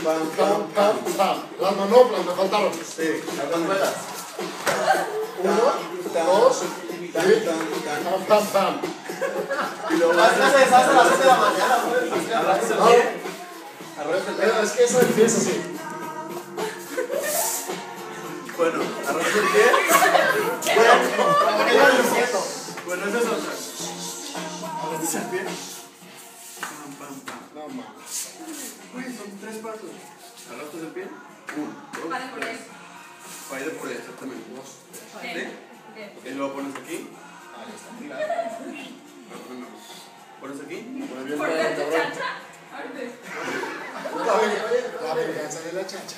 Pam, pam, pam. Las manoplas me faltaron. Sí, las manoplas. 1, 2, y pam, pam, pam. Y luego vas a hacer a las 7 de la mañana, güey. Arrastres el pie. Arrastres el pie. Es que eso empieza así. Bueno, arrastres el pie. Bueno, eso es otra. Arrastres el pie. Pam, pam, pam. No mames. Güey, son 3 pasos. Arrastras el pie. 1, 2, Vale, por ahí. para ir por ahí, exactamente. 2, 3. Bien. Y luego pones aquí. Ahí está. Pones aquí. Pone bien ¿Por bueno, qué tu cabrón. chacha? Ahorita. La venganza de la chacha.